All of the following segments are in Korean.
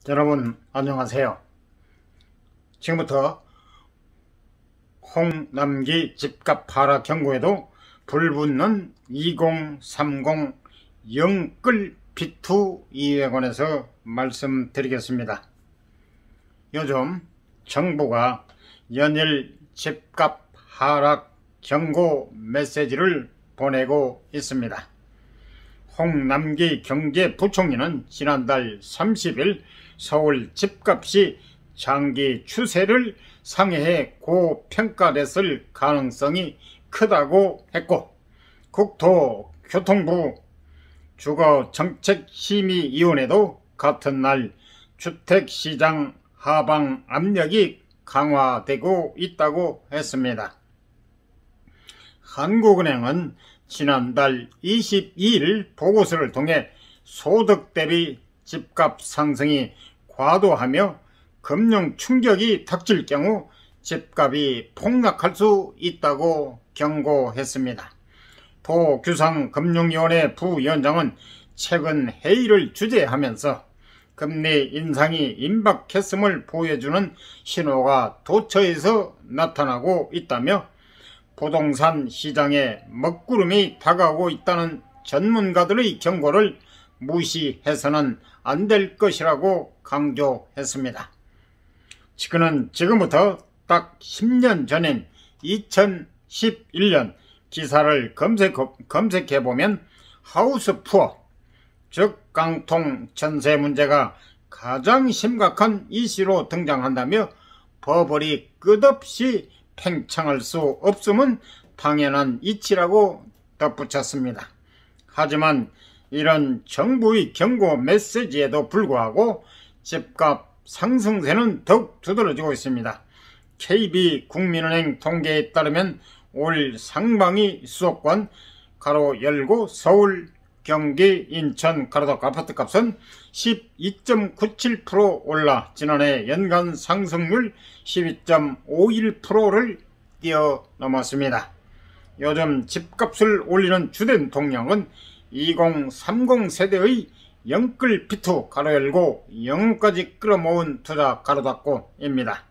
여러분 안녕하세요. 지금부터 홍남기 집값 하락 경고에도 불붙는 2030 영끌 B2 2에 관해서 말씀드리겠습니다. 요즘 정부가 연일 집값 하락 경고 메시지를 보내고 있습니다. 홍남기 경제부총리는 지난달 30일 서울 집값이 장기 추세를 상회해 고평가됐을 가능성이 크다고 했고, 국토교통부 주거정책심의위원회도 같은 날 주택시장 하방 압력이 강화되고 있다고 했습니다. 한국은행은 지난달 22일 보고서를 통해 소득 대비 집값 상승이 과도하며 금융 충격이 닥칠 경우 집값이 폭락할 수 있다고 경고했습니다. 도규상금융위원회 부위원장은 최근 회의를 주재하면서 금리 인상이 임박했음을 보여주는 신호가 도처에서 나타나고 있다며 부동산 시장에 먹구름이 다가오고 있다는 전문가들의 경고를 무시해서는 안 될 것이라고 강조했습니다. 지금부터 딱 10년 전인 2011년 기사를 검색해보면 하우스푸어, 즉 깡통 전세 문제가 가장 심각한 이슈로 등장한다며 버블이 끝없이 팽창할 수 없음은 당연한 이치라고 덧붙였습니다. 하지만 이런 정부의 경고 메시지에도 불구하고 집값 상승세는 더욱 두드러지고 있습니다. KB국민은행 통계에 따르면 올 상반기 수도권 가로 열고 서울, 경기, 인천 가로닫고 아파트값은 12.97% 올라 지난해 연간 상승률 12.51%를 뛰어넘었습니다. 요즘 집값을 올리는 주된 동력은 2030 세대의 영끌 B2 가로 열고 영까지 끌어모은 투자 가로 닫고입니다.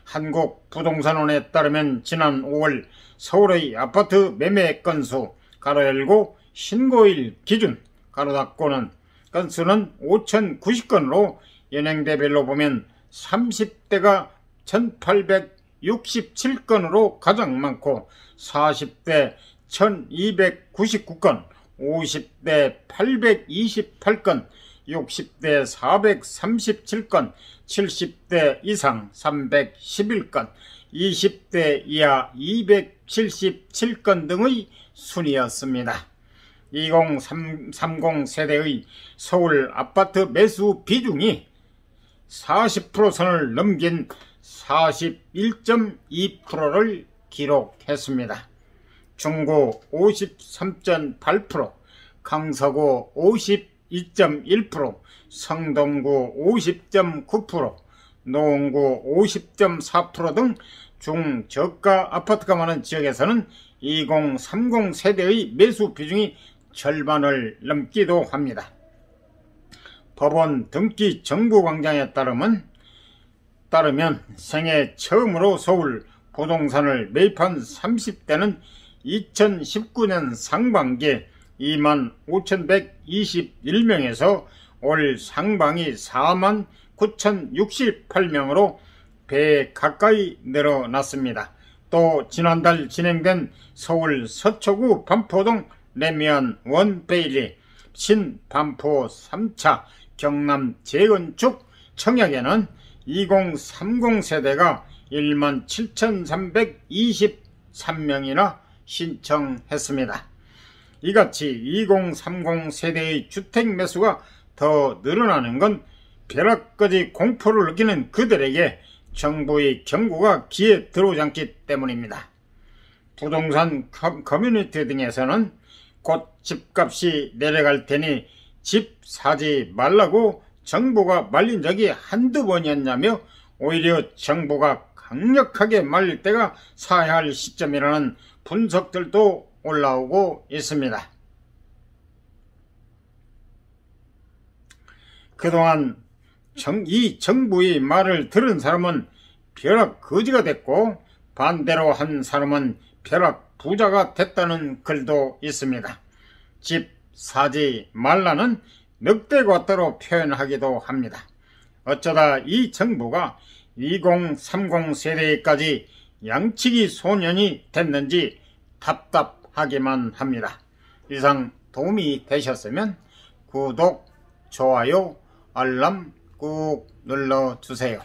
한국부동산원에 따르면 지난 5월 서울의 아파트 매매 건수 가로 열고 신고일 기준 가로 닫고는 건수는 5,090건으로 연령대별로 보면 30대가 1,867건으로 가장 많고 40대 1,299건, 50대 828건, 60대 437건, 70대 이상 311건, 20대 이하 277건 등의 순이었습니다. 2030 세대의 서울 아파트 매수 비중이 40% 선을 넘긴 41.2%를 기록했습니다. 중구 53.8%, 강서구 52.1%, 성동구 50.9%, 노원구 50.4% 등 중저가 아파트가 많은 지역에서는 2030 세대의 매수 비중이 절반을 넘기도 합니다. 법원 등기 정보광장에 따르면 생애 처음으로 서울 부동산을 매입한 30대는 2019년 상반기 25,121명에서 올 상반기 49,068명으로 배 가까이 늘어났습니다. 또 지난달 진행된 서울 서초구 반포동 레미안 원베일리 신반포 3차 경남 재건축 청약에는 2030 세대가 17,323명이나 신청했습니다. 이같이 2030 세대의 주택 매수가 더 늘어나는 건 벼락거지 공포를 느끼는 그들에게 정부의 경고가 귀에 들어오지 않기 때문입니다. 부동산 커뮤니티 등에서는 곧 집값이 내려갈 테니 집 사지 말라고 정부가 말린 적이 한두 번이었냐며 오히려 정부가 강력하게 말릴 때가 사야 할 시점이라는 분석들도 올라오고 있습니다. 그동안 이 정부의 말을 들은 사람은 벼락 거지가 됐고 반대로 한 사람은 벼락 부자가 됐다는 글도 있습니다. 집 사지 말라는 늑대과도로 표현하기도 합니다. 어쩌다 이 정부가 2030 세대까지 양치기 소년이 됐는지 답답하기만 합니다. 이상 도움이 되셨으면 구독, 좋아요, 알람 꾹 눌러주세요.